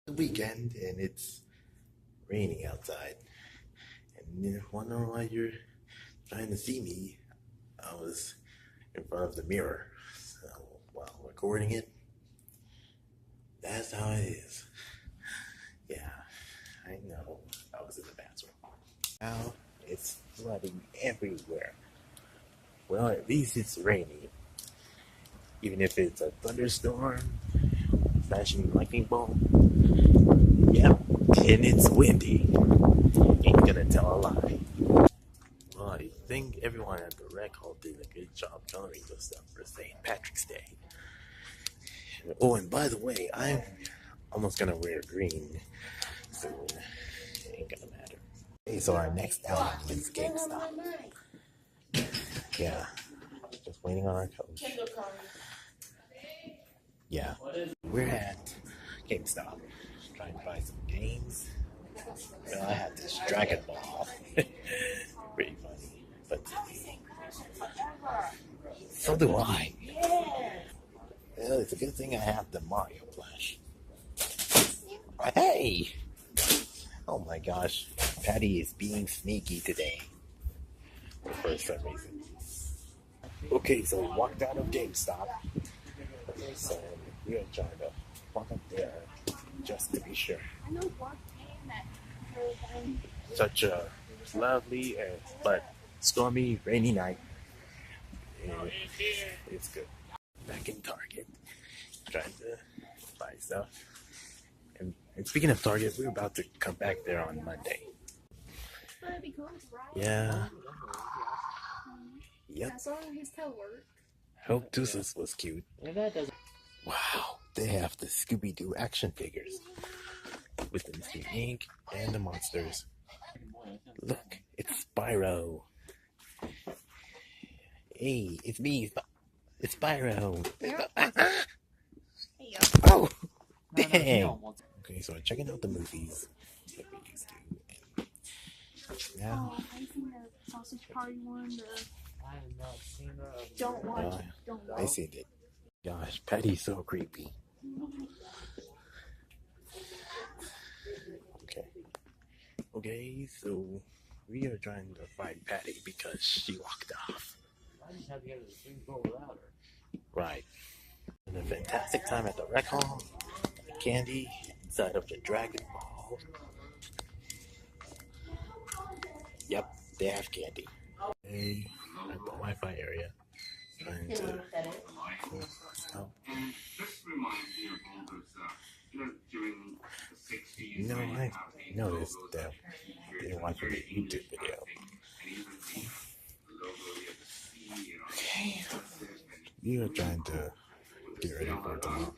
The weekend and it's raining outside. And you wonder why you're trying to see me. I was in front of the mirror. So while recording it, that's how it is. Yeah, I know. I was in the bathroom. Now it's flooding everywhere. Well, at least it's raining. Even if it's a thunderstorm, flashing lightning bolt. Yep, and it's windy. Ain't gonna tell a lie. Well, I think everyone at the rec hall did a good job coloring the stuff for St. Patrick's Day. Oh, and by the way, I'm almost gonna wear green soon. Ain't gonna matter. Okay, so our next outing is GameStop. Yeah, just waiting on our coach. Yeah, we're at GameStop trying to buy some games. Well, I had this Dragon Ball. Pretty funny, but so do I. Well, it's a good thing I have the Mario plush. Hey! Oh my gosh, Patty is being sneaky today for some reason. Okay, so we walked out of GameStop, so we are trying to walk up there just to be sure. Such a lovely but stormy, rainy night. And it's good. Back in Target, trying to buy stuff. And speaking of Target, we're about to come back there on Monday. That'd be cool. Yeah. Yep. I saw his tail work. Hope Deuces was cute. Wow, they have the Scooby-Doo action figures with the Mr. Inc. and the monsters. Look, it's Spyro. Hey, it's me. It's Spyro. Oh, dang. Okay, so I'm checking out the movies that we used to. And now, I seen the sausage party one. I have not seen that. Don't watch it. Don't watch it. I seen it. Gosh, Patty's so creepy. Okay, so we are trying to find Patty because she walked off. I just had to get the thing without her. Right. And a fantastic time at the rec hall. Candy inside of the Dragon Ball. Yep, they have candy. Hey, at the Wi-Fi area. Trying to help. You know, I noticed that they didn't watch the YouTube video. Okay, we are trying to get ready for tomorrow.